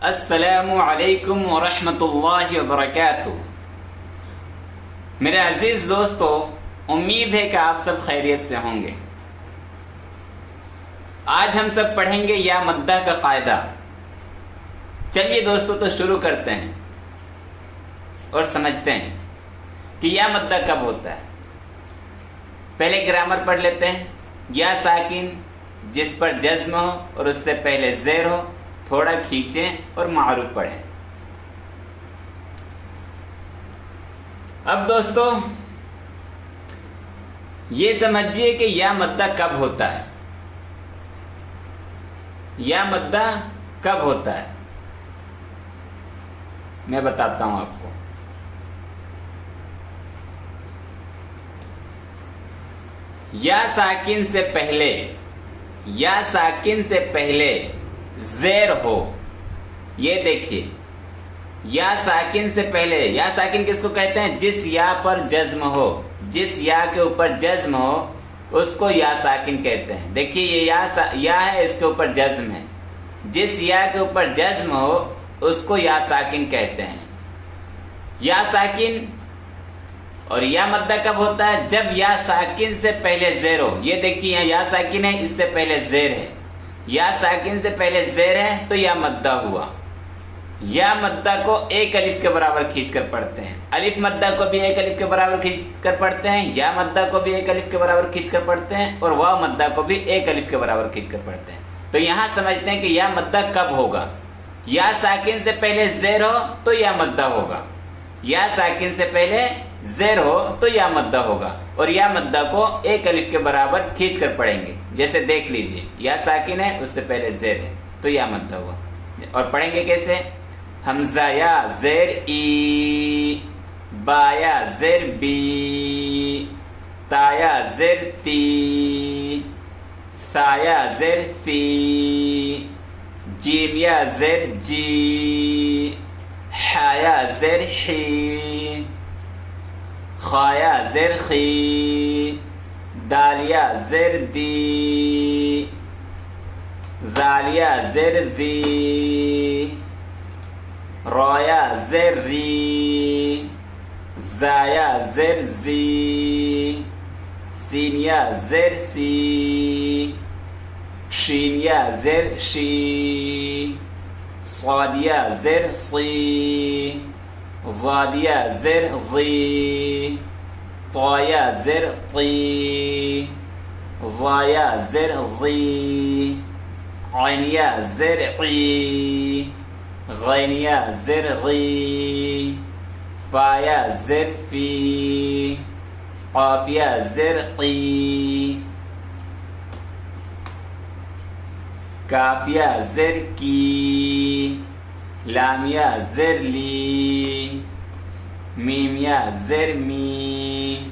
السلام علیکم ورحمۃ اللہ وبرکاتہ۔ میرے عزیز دوستو، امید ہے کہ آپ سب خیریت سے ہوں گے۔ آج ہم سب پڑھیں گے یا مدہ کا قاعدہ۔ چلیے دوستو تو شروع کرتے ہیں اور سمجھتے ہیں کہ یا مدہ کب ہوتا ہے۔ پہلے گرامر پڑھ لیتے ہیں۔ یا ساکن جس پر جزم ہو اور اس سے پہلے زیر ہو، تھوڑا کھینچیں اور معروف پڑھیں۔ اب دوستو یہ سمجھیے کہ یا مدہ کب ہوتا ہے۔ یا مدہ کب ہوتا ہے میں بتاتا ہوں آپ کو۔ یا ساکن سے پہلے، یا ساکن سے پہلے زیر ہو، یہ دیکھیے، یا ساکن سے پہلے، یا ساکن کس کو کہتے ہیں؟ جس یا پر جزم ہو، جس یا کے اوپر جزم ہو اس کو یا ساکن کہتے ہیں۔ دیکھیے یہ یا ہے، اس کے اوپر جزم ہے، جس یا کے اوپر جزم ہو اس کو یا ساکن کہتے ہیں۔ یا ساکن اور یا مدہ کب ہوتا ہے؟ جب یا ساکن سے پہلے زیر ہو۔ یہ دیکھیے یا ساکن ہے، اس سے پہلے زیر ہے، یا ساکن سے پہلے زیر ہے تو یا مدہ ہوا۔ یا مدہ کو ایک الف کے برابر کھینچ کر پڑھتے ہیں۔ الف مدہ کو بھی ایک الف کے برابر کھینچ کر پڑھتے ہیں، یا مدہ کو بھی ایک الف کے برابر کھینچ کر پڑھتے ہیں، اور واو مدہ کو بھی ایک الف کے برابر کھینچ کر پڑھتے ہیں۔ تو یہاں سمجھتے ہیں کہ یا مدہ کب ہوگا۔ یا ساکن سے پہلے زیر ہو تو یا مدہ ہوگا، یا ساکن سے پہلے زیر ہو تو یا مدہ ہوگا، اور یا مدہ کو ایک الف کے برابر کھینچ کر پڑھیں گے۔ جیسے دیکھ لیجئے، یا ساکن ہے، اس سے پہلے زیر ہے تو یا مدہ ہوا۔ اور پڑھیں گے کیسے؟ حمزہ یا زیر ای، با یا زیر بی، تا یا زیر تی، ثا یا زیر ثی، جیم یا زیر جی، حا یا زیر حی، خا یا زیر خی، دال یا زیر دی، زال یا زیر ذی، را یا زیر ری، زا یا زیر زی، سین یا زیر سی، شین یا زیر شی، صاد یا زیر صی، ضاد یا زیر ضی، طا یا زیر طی، ظا یا زیر ضی، عین یا زیر عی، غین یا زیر غی، فا یا زیر فی، قاف یا زیر قی، کاف یا زیر کی، لام یا زیر لی، میم یا زیر می،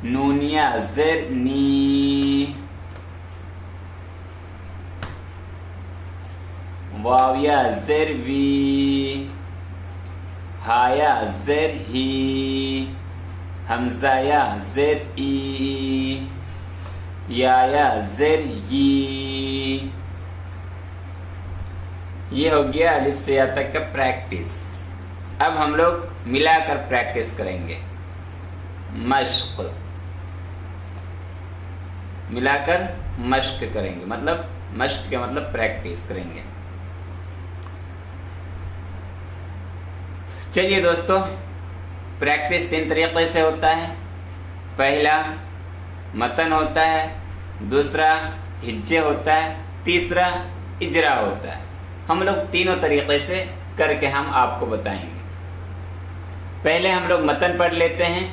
نون یا زیر نی، واو یا زیر وی، ہا یا زیر ہی، حمزہ یا زیر ای، یا زیر یی۔ یہ ہو گیا الف سے یا تک کا پریکٹس۔ اب ہم لوگ ملا کر پریکٹس کریں گے۔ مشق، ملا کر مشق کریں گے، مطلب مشق کے مطلب پریکٹس کریں گے۔ چلیے دوستو، پریکٹس 3 طریقے سے ہوتا ہے۔ پہلا متن ہوتا ہے، دوسرا ہجے ہوتا ہے، تیسرا اجرا ہوتا ہے۔ ہم لوگ تینوں طریقے سے کر کے ہم آپ کو بتائیں گے۔ پہلے ہم لوگ متن پڑھ لیتے ہیں۔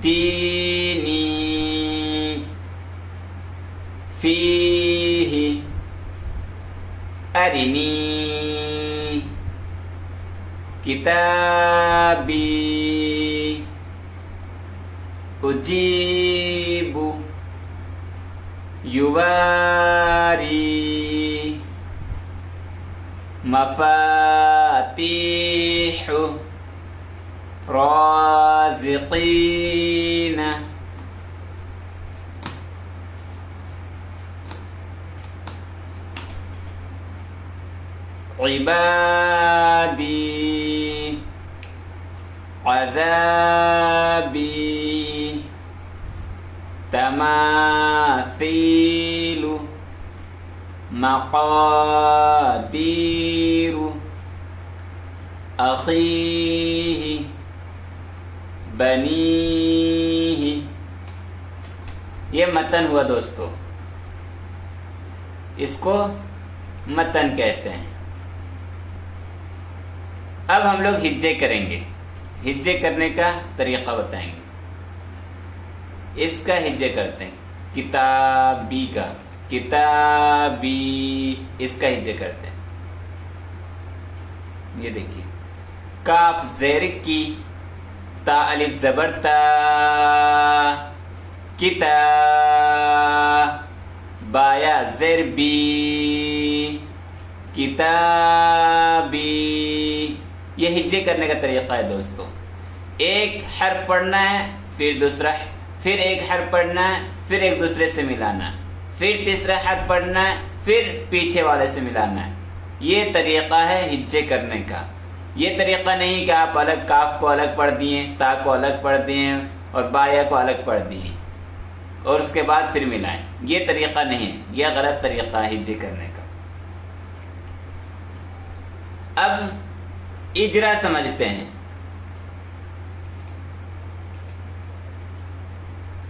دینی فیہ ارنی کتابی اجیب یواری مفاتيح رازقين عبادي عذابي تماثيل مقادير أخيه بنيه. یہ متن ہوا دوستو، اس کو متن کہتے ہیں. اب ہم لوگ ہجے کریں گے. ہجے کرنے کا طریقہ بتائیں گے. اس کا ہجے کرتے ہیں، کتابی کا، کتابی، اس کا ہجے کرتے ہیں. یہ دیکھیے، کاف زیر کی، تا الف زبر تا، کتا، بایا زیر بی، کتابی. یہ ہجے کرنے کا طریقہ ہے دوستو. ایک حرف پڑھنا ہے، پھر دوسرا، پھر ایک حرف پڑھنا ہے، پھر ایک دوسرے سے ملانا، پھر تیسرا حرف پڑھنا ہے، پھر پیچھے والے سے ملانا ہے. یہ طریقہ ہے ہجے کرنے کا. یہ طریقہ نہیں کہ آپ الگ کاف کو الگ پڑھ دیے، تا کو الگ پڑھ دیے اور بایا کو الگ پڑھ دیے اور اس کے بعد پھر ملائیں. یہ طریقہ نہیں ہے، یہ غلط طریقہ ہے ہجے کرنے کا. اب اجرا سمجھتے ہیں.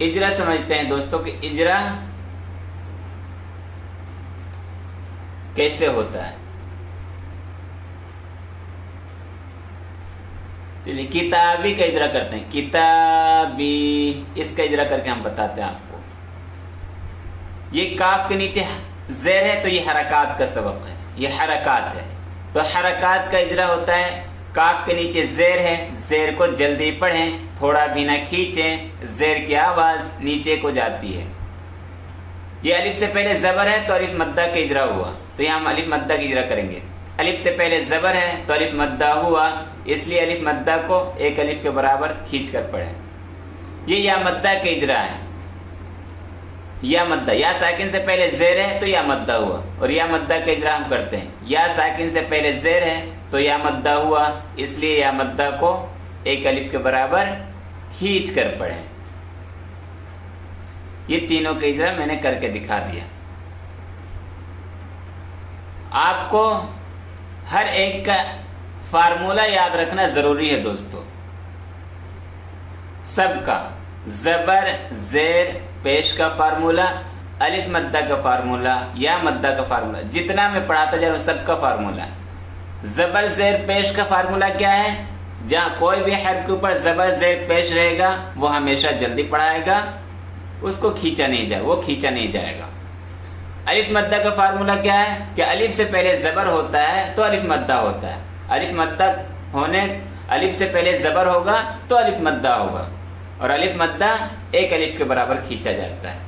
اجرا سمجھتے ہیں دوستوں کہ اجرا کیسے ہوتا ہے. چلیے کتابی کا اجرا کرتے ہیں. کتابی، اس کا اجرا کر کے ہم بتاتے ہیں آپ کو. یہ کاف کے نیچے زیر ہے تو یہ حرکات کا سبق ہے، یہ حرکات ہے. تو حرکات کا اجرا ہوتا ہے، کاف کے نیچے زیر ہے، زیر کو جلدی پڑھیں، تھوڑا بھی نہ کھینچیں، زیر کی آواز نیچے کو جاتی ہے. یہ الف سے پہلے زبر ہے تو الف مدہ کا اجرا ہوا، تو یہاں ہم الف مدہ کا اجرا کریں گے. الف سے پہلے زبر ہے تو الف مدہ ہوا، اس لیے الف مدہ کو ایک الف کے برابر کھینچ کر پڑھیں. یہ یا مدہ کا اجرا ہے. یا مدہ، یا ساکن سے پہلے زیر ہے تو یا مدہ ہوا، اور یا مدہ کا اجرا ہم کرتے ہیں. یا ساکن سے پہلے زیر ہے تو یا مدہ ہوا، اس لیے یا مدہ کو ایک الف کے برابر کھینچ کر پڑھیں. یہ تینوں کا اجرا میں نے کر کے دکھا دیا. آپ کو ہر ایک کا فارمولہ یاد رکھنا ضروری ہے دوستو. سب کا، زبر، زیر، پیش کا فارمولہ، الف مدہ کا فارمولہ، یا مدہ کا فارمولہ، جتنا میں پڑھاتا جا رہا ہوں سب کا فارمولہ. زبر زیر پیش کا فارمولہ کیا ہے؟ جہاں کوئی بھی حرف کے اوپر زبر زیر پیش رہے گا وہ ہمیشہ جلدی پڑھائے گا، اس کو کھینچا نہیں جائے، وہ کھینچا نہیں جائے گا. الف مدہ کا فارمولہ کیا ہے کہ الف سے پہلے زبر ہوتا ہے تو الف مدہ ہوتا ہے. الف مدہ ہونے، الف سے پہلے زبر ہوگا تو الف مدہ ہوگا، اور الف مدہ ایک الف کے برابر کھینچا جاتا ہے.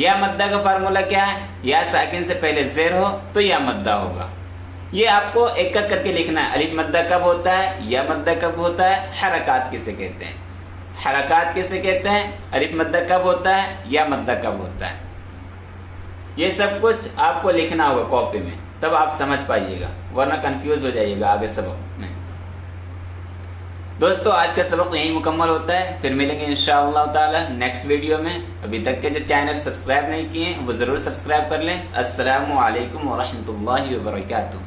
یا مدہ کا فارمولہ کیا ہے؟ یا ساکن سے پہلے زیر ہو تو یا مدہ ہوگا. یہ آپ کو ایک ایک کر کے لکھنا ہے. الف مدہ کب ہوتا ہے، یا مدہ کب ہوتا ہے، حرکات کسے کہتے ہیں، حرکات کسے کہتے ہیں، الف مدہ کب ہوتا ہے، یا مدہ کب ہوتا ہے. یہ سب کچھ آپ کو لکھنا ہوگا کاپی میں، تب آپ سمجھ پائیے گا، ورنہ کنفیوز ہو جائیے گا آگے سبق میں. دوستو آج کا سبق یہیں مکمل ہوتا ہے. پھر ملیں گے انشاءاللہ تعالی نیکسٹ ویڈیو میں. ابھی تک کے جو چینل سبسکرائب نہیں کیے ہیں وہ ضرور سبسکرائب کر لیں. السلام علیکم ورحمۃ اللہ وبرکاتہ.